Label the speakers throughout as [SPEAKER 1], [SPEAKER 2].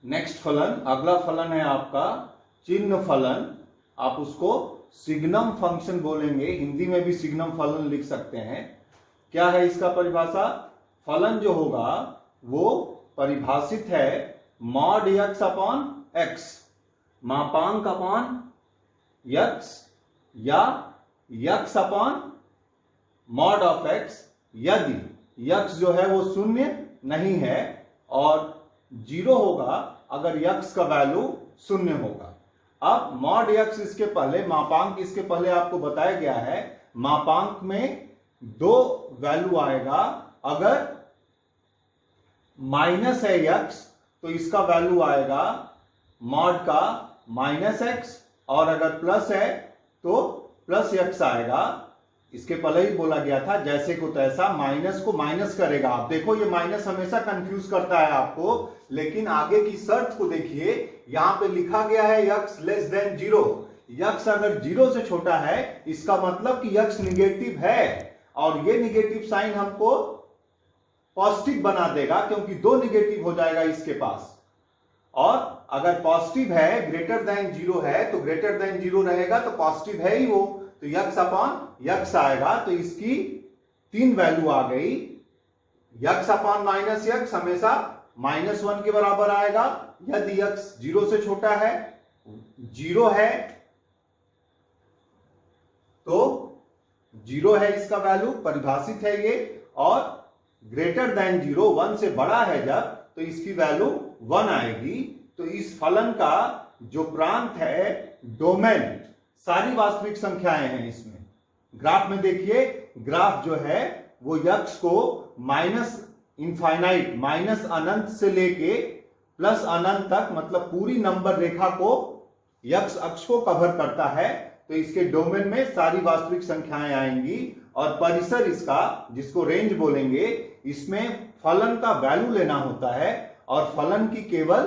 [SPEAKER 1] Next फलन, अगला फलन है आपका चिन्ह फलन। आप उसको सिग्नम फंक्शन बोलेंगे, हिंदी में भी सिग्नम फलन लिख सकते हैं। क्या है इसका परिभाषा? फलन जो होगा वो परिभाषित है मॉड यक्स अपॉन एक्स, मापांक अपॉन यक्स, या x upon mod of x, यदि यक्स जो है वो शून्य नहीं है और जीरो होगा अगर यक्स का वैल्यू शून्य होगा। अब मॉड यक्स इसके पहले, मापांक इसके पहले आपको बताया गया है, मापांक में दो वैल्यू आएगा। अगर माइनस है यक्स तो इसका वैल्यू आएगा मॉड का माइनस एक्स, और अगर प्लस है तो प्लस यक्स आएगा। इसके पहले ही बोला गया था जैसे को तैसा, माइनस को माइनस करेगा। आप देखो ये माइनस हमेशा कंफ्यूज करता है आपको, लेकिन आगे की शर्त को देखिए, यहां पे लिखा गया है x less than zero. X अगर जीरो से छोटा है इसका मतलब कि यक्स निगेटिव है, और ये निगेटिव साइन हमको पॉजिटिव बना देगा क्योंकि दो निगेटिव हो जाएगा इसके पास। और अगर पॉजिटिव है, ग्रेटर देन जीरो है, तो ग्रेटर देन जीरो रहेगा तो पॉजिटिव है ही वो, तो यक्स अपॉन यक्स आएगा। तो इसकी तीन वैल्यू आ गई। यक्स अपॉन माइनस यक्स हमेशा -1 के बराबर आएगा यदि यक्स जीरो से छोटा है। जीरो है तो जीरो है इसका वैल्यू, परिभाषित है ये, और ग्रेटर देन जीरो 1 से बड़ा है जब, तो इसकी वैल्यू 1 आएगी। तो इस फलन का जो प्रांत है, डोमेन, सारी वास्तविक संख्याएं हैं इसमें। ग्राफ में देखिए, ग्राफ जो है वो यक्स को माइनस इनफाइनाइट, माइनस अनंत से लेके प्लस अनंत तक, मतलब पूरी नंबर रेखा को यक्स अक्ष को कवर करता है। तो इसके डोमेन में सारी वास्तविक संख्याएं आएंगी, और परिसर इसका, जिसको रेंज बोलेंगे, इसमें फलन का वैल्यू लेना होता है, और फलन की केवल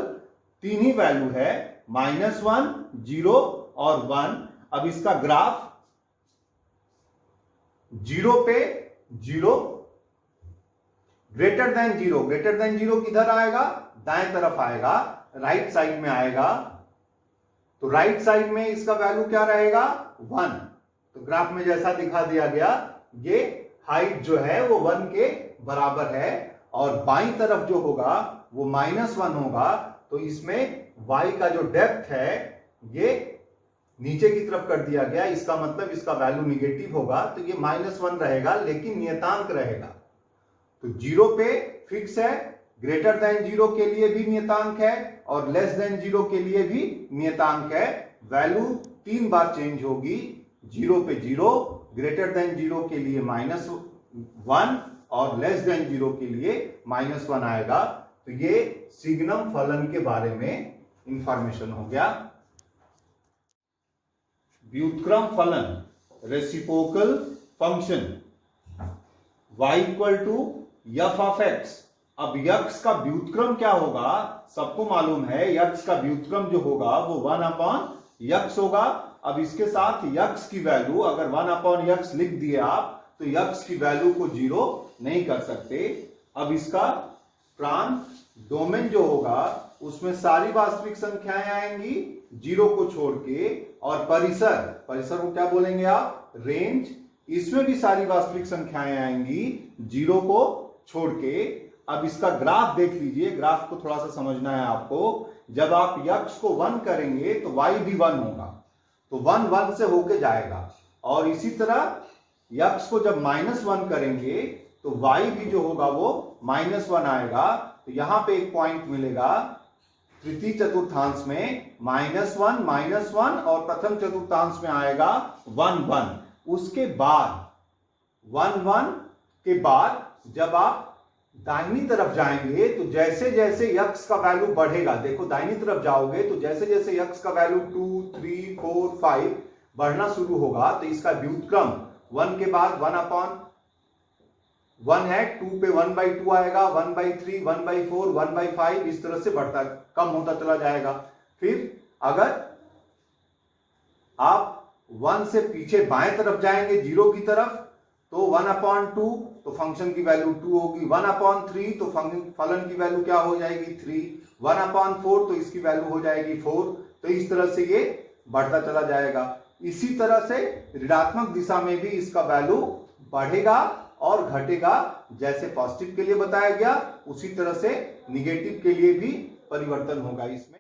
[SPEAKER 1] तीन ही वैल्यू है, -1, 0 और 1। अब इसका ग्राफ 0 पे 0, greater than zero, greater than zero किधर आएगा? दाएं तरफ आएगा, राइट साइड में आएगा। तो राइट साइड में इसका वैल्यू क्या रहेगा? 1। तो ग्राफ में जैसा दिखा दिया गया, ये हाइट जो है वो 1 के बराबर है, और बाईं तरफ जो होगा वो -1 होगा। तो इसमें y का जो डेप्थ है ये नीचे की तरफ कर दिया गया, इसका मतलब इसका वैल्यू निगेटिव होगा, तो ये -1 रहेगा, लेकिन नियतांक रहेगा। तो 0 पे फिक्स है, ग्रेटर देन जीरो के लिए भी नियतांक है, और लेस देन जीरो के लिए भी नियतांक है। वैल्यू 3 बार चेंज होगी, 0 पे 0, ग्रेटर देन जीरो के लिए -1, और लेस देन जीरो के लिए -1 आएगा। तो ये सिग्नम फलन के बारे में इंफॉर्मेशन हो गया। व्युत्क्रम फलन, reciprocal function, y = f of x। अब यक्स का व्युत्क्रम क्या होगा? सबको मालूम है यक्स का व्युत्क्रम जो होगा वो 1/x होगा। अब इसके साथ यक्स की वैल्यू, अगर 1/x लिख दिए आप, तो यक्स की वैल्यू को 0 नहीं कर सकते। अब इसका प्रांत, डोमेन जो होगा उसमें सारी वास्तविक संख्याएं आएंगी 0 को छोड़ के, और परिसर, परिसर को क्या बोलेंगे आप? रेंज, इसमें भी सारी वास्तविक संख्याएं आएंगी 0 को छोड़ के। अब इसका ग्राफ देख लीजिए, ग्राफ को थोड़ा सा समझना है आपको। जब आप यक्स को 1 करेंगे तो y भी 1 होगा, तो 1 1 से होके जाएगा, और इसी तरह यक्स को जब -1 करेंगे तो y भी जो होगा वो -1 आएगा। तो यहां पे एक पॉइंट मिलेगा तृतीय चतुर्थांश में, -1 -1, और प्रथम चतुर्थांश में आएगा 1 1। उसके बाद 1 1 के बाद जब आप दाहिनी तरफ जाएंगे तो जैसे जैसे यक्स का वैल्यू बढ़ेगा, देखो दाहिनी तरफ जाओगे तो जैसे जैसे यक्स का वैल्यू 2 3 4 5 बढ़ना शुरू होगा, तो इसका व्युत्क्रम 1 के बाद 1/1 है, 2 पे 1/2 आएगा, 1/3, 1/4, 1/5, इस तरह से बढ़ता, कम होता चला जाएगा। फिर अगर आप 1 से पीछे बाएं तरफ जाएंगे 0 की तरफ, तो 1/2 तो फंक्शन की वैल्यू 2 होगी, 1/3 तो फलन की वैल्यू क्या हो जाएगी 3, 1/4 तो इसकी वैल्यू हो जाएगी 4। तो इस तरह से ये बढ़ता चला जाएगा। इसी तरह से ऋणात्मक दिशा में भी इसका वैल्यू बढ़ेगा और घटेगा, जैसे पॉजिटिव के लिए बताया गया उसी तरह से निगेटिव के लिए भी परिवर्तन होगा इसमें।